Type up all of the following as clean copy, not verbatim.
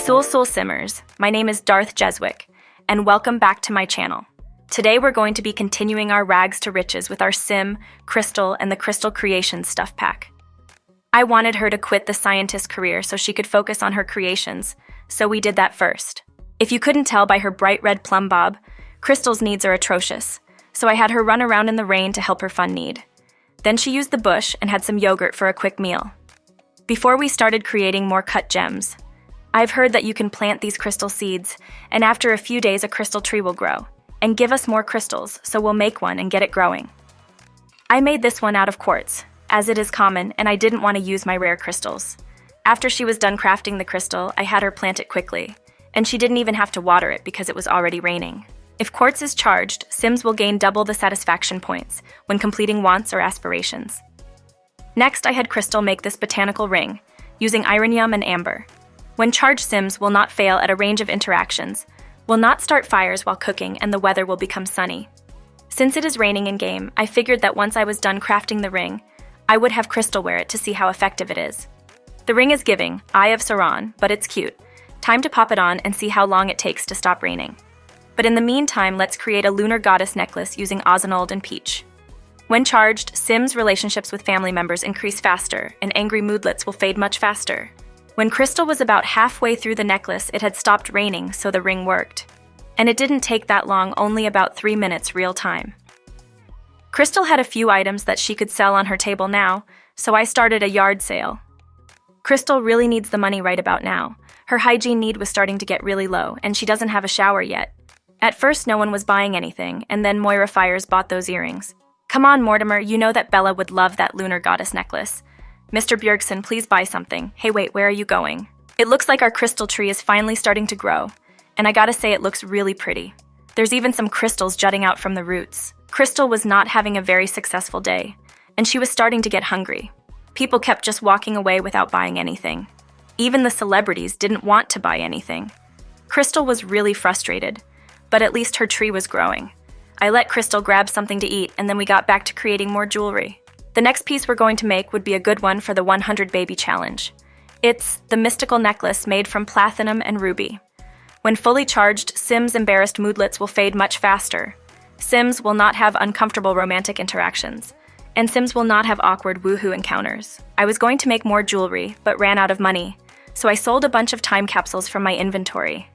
Sul Simmers, my name is Darth Jeswick, and welcome back to my channel. Today we're going to be continuing our rags to riches with our Sim, Crystal, and the Crystal Creations stuff pack. I wanted her to quit the scientist career so she could focus on her creations, so we did that first. If you couldn't tell by her bright red plumb bob, Crystal's needs are atrocious, so I had her run around in the rain to help her fun need. Then she used the bush and had some yogurt for a quick meal. Before we started creating more cut gems, I've heard that you can plant these crystal seeds, and after a few days a crystal tree will grow, and give us more crystals, so we'll make one and get it growing. I made this one out of quartz, as it is common, and I didn't want to use my rare crystals. After she was done crafting the crystal, I had her plant it quickly, and she didn't even have to water it because it was already raining. If quartz is charged, Sims will gain double the satisfaction points when completing wants or aspirations. Next, I had Crystal make this botanical ring, using ironium and amber. When charged, Sims will not fail at a range of interactions, will not start fires while cooking, and the weather will become sunny. Since it is raining in-game, I figured that once I was done crafting the ring, I would have Crystal wear it to see how effective it is. The ring is giving, Eye of Sauron, but it's cute. Time to pop it on and see how long it takes to stop raining. But in the meantime, let's create a lunar goddess necklace using Ozanold and Peach. When charged, Sims' relationships with family members increase faster, and angry moodlets will fade much faster. When Crystal was about halfway through the necklace, it had stopped raining, so the ring worked. And it didn't take that long, only about 3 minutes real time. Crystal had a few items that she could sell on her table now, so I started a yard sale. Crystal really needs the money right about now. Her hygiene need was starting to get really low, and she doesn't have a shower yet. At first, no one was buying anything, and then Moira Fires bought those earrings. Come on, Mortimer, you know that Bella would love that lunar goddess necklace. Mr. Bjergsen, please buy something. Hey wait, where are you going? It looks like our crystal tree is finally starting to grow, and I gotta say it looks really pretty. There's even some crystals jutting out from the roots. Crystal was not having a very successful day, and she was starting to get hungry. People kept just walking away without buying anything. Even the celebrities didn't want to buy anything. Crystal was really frustrated, but at least her tree was growing. I let Crystal grab something to eat, and then we got back to creating more jewelry. The next piece we're going to make would be a good one for the 100 Baby Challenge. It's the mystical necklace made from platinum and ruby. When fully charged, Sims' embarrassed moodlets will fade much faster. Sims will not have uncomfortable romantic interactions, and Sims will not have awkward woohoo encounters. I was going to make more jewelry, but ran out of money, so I sold a bunch of time capsules from my inventory.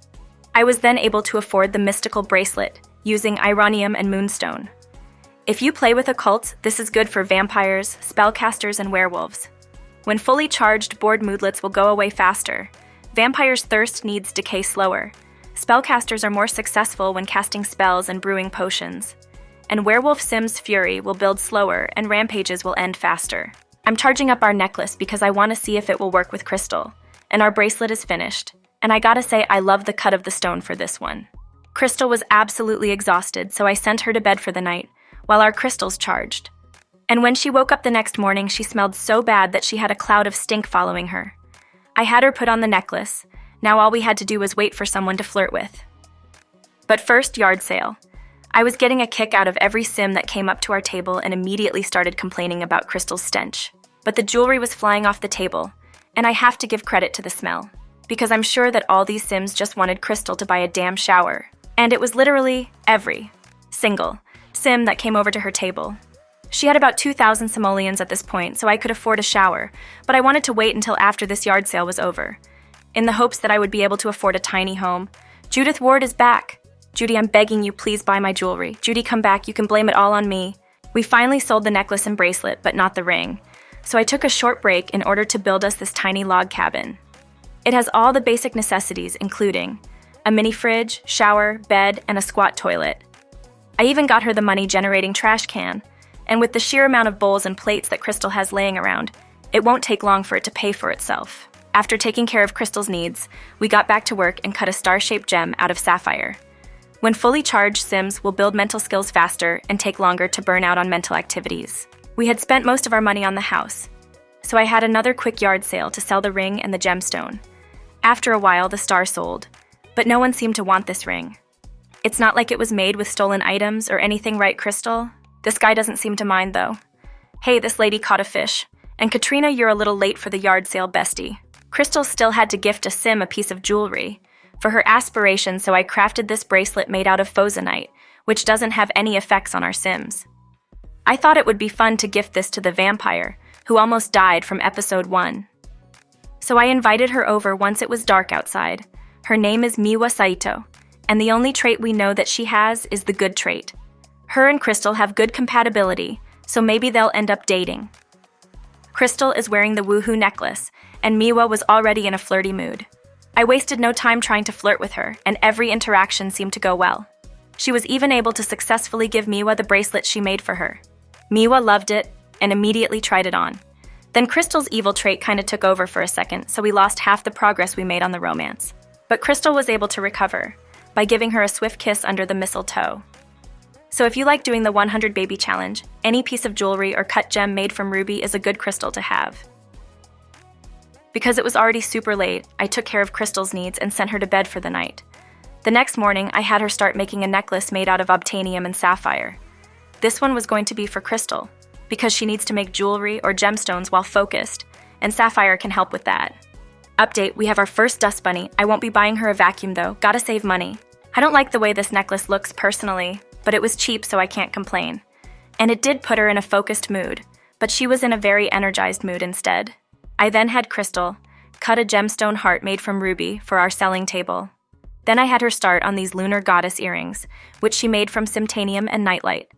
I was then able to afford the mystical bracelet, using ironium and moonstone. If you play with occult, this is good for vampires, spellcasters, and werewolves. When fully charged, bored moodlets will go away faster. Vampires' thirst needs decay slower. Spellcasters are more successful when casting spells and brewing potions. And werewolf Sims' fury will build slower, and rampages will end faster. I'm charging up our necklace because I want to see if it will work with Crystal. And our bracelet is finished. And I gotta say, I love the cut of the stone for this one. Crystal was absolutely exhausted, so I sent her to bed for the night, while our crystals charged. And when she woke up the next morning, she smelled so bad that she had a cloud of stink following her. I had her put on the necklace. Now all we had to do was wait for someone to flirt with. But first, yard sale. I was getting a kick out of every Sim that came up to our table and immediately started complaining about Crystal's stench. But the jewelry was flying off the table, and I have to give credit to the smell, because I'm sure that all these Sims just wanted Crystal to buy a damn shower. And it was literally every single Sim that came over to her table. She had about 2,000 simoleons at this point, so I could afford a shower, but I wanted to wait until after this yard sale was over, in the hopes that I would be able to afford a tiny home. Judith Ward is back. Judy, I'm begging you, please buy my jewelry. Judy, come back, you can blame it all on me. We finally sold the necklace and bracelet, but not the ring, so I took a short break in order to build us this tiny log cabin. It has all the basic necessities, including a mini fridge, shower, bed, and a squat toilet. I even got her the money-generating trash can, and with the sheer amount of bowls and plates that Crystal has laying around, it won't take long for it to pay for itself. After taking care of Crystal's needs, we got back to work and cut a star-shaped gem out of sapphire. When fully charged, Sims will build mental skills faster and take longer to burn out on mental activities. We had spent most of our money on the house, so I had another quick yard sale to sell the ring and the gemstone. After a while, the star sold, but no one seemed to want this ring. It's not like it was made with stolen items or anything, right, Crystal? This guy doesn't seem to mind, though. Hey, this lady caught a fish. And Katrina, you're a little late for the yard sale, bestie. Crystal still had to gift a sim a piece of jewelry for her aspiration, so I crafted this bracelet made out of phosonite, which doesn't have any effects on our sims. I thought it would be fun to gift this to the vampire, who almost died from episode 1. So I invited her over once it was dark outside. Her name is Miwa Saito, and the only trait we know that she has is the good trait. Her and Crystal have good compatibility, so maybe they'll end up dating. Crystal is wearing the woohoo necklace, and Miwa was already in a flirty mood. I wasted no time trying to flirt with her, and every interaction seemed to go well. She was even able to successfully give Miwa the bracelet she made for her. Miwa loved it and immediately tried it on. Then Crystal's evil trait kinda took over for a second, so we lost half the progress we made on the romance. But Crystal was able to recover by giving her a swift kiss under the mistletoe. So if you like doing the 100 baby challenge, any piece of jewelry or cut gem made from ruby is a good crystal to have. Because it was already super late, I took care of Crystal's needs and sent her to bed for the night. The next morning, I had her start making a necklace made out of obsidian and sapphire. This one was going to be for Crystal, because she needs to make jewelry or gemstones while focused, and sapphire can help with that. Update, we have our first dust bunny. I won't be buying her a vacuum though, gotta save money. I don't like the way this necklace looks personally, but it was cheap so I can't complain. And it did put her in a focused mood, but she was in a very energized mood instead. I then had Crystal cut a gemstone heart made from ruby for our selling table. Then I had her start on these lunar goddess earrings, which she made from simtanium and nightlight.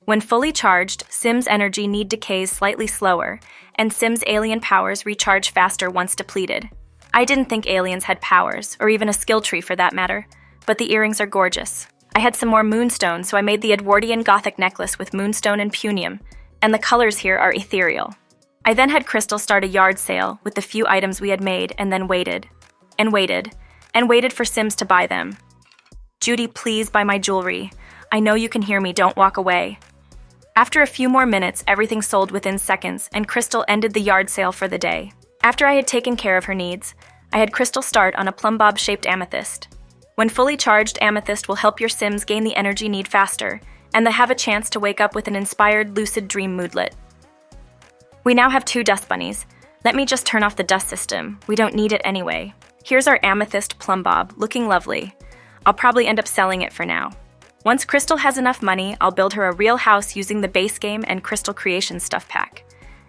When fully charged, Sim's energy need decays slightly slower, and Sim's alien powers recharge faster once depleted. I didn't think aliens had powers, or even a skill tree for that matter, but the earrings are gorgeous. I had some more moonstone, so I made the Edwardian Gothic necklace with moonstone and punium, and the colors here are ethereal. I then had Crystal start a yard sale with the few items we had made and then waited, and waited, and waited for Sims to buy them. Judy, please buy my jewelry. I know you can hear me, don't walk away. After a few more minutes, everything sold within seconds, and Crystal ended the yard sale for the day. After I had taken care of her needs, I had Crystal start on a plumb bob-shaped amethyst. When fully charged, amethyst will help your Sims gain the energy need faster, and they have a chance to wake up with an inspired lucid dream moodlet. We now have 2 dust bunnies. Let me just turn off the dust system. We don't need it anyway. Here's our amethyst plumb bob, looking lovely. I'll probably end up selling it for now. Once Crystal has enough money, I'll build her a real house using the base game and Crystal Creation stuff pack.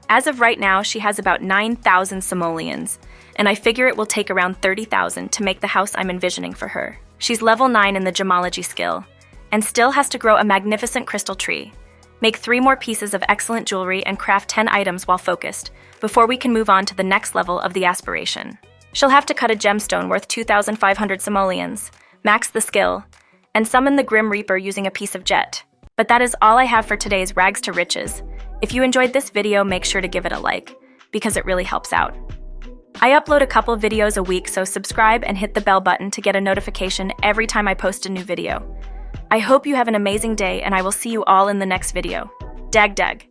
As of right now, she has about 9,000 simoleons, and I figure it will take around 30,000 to make the house I'm envisioning for her. She's level 9 in the gemology skill, and still has to grow a magnificent crystal tree. Make 3 more pieces of excellent jewelry and craft 10 items while focused, before we can move on to the next level of the aspiration. She'll have to cut a gemstone worth 2,500 simoleons, max the skill, and summon the Grim Reaper using a piece of jet. But that is all I have for today's Rags to Riches. If you enjoyed this video, make sure to give it a like, because it really helps out. I upload a couple videos a week, so subscribe and hit the bell button to get a notification every time I post a new video. I hope you have an amazing day, and I will see you all in the next video. Dag dag.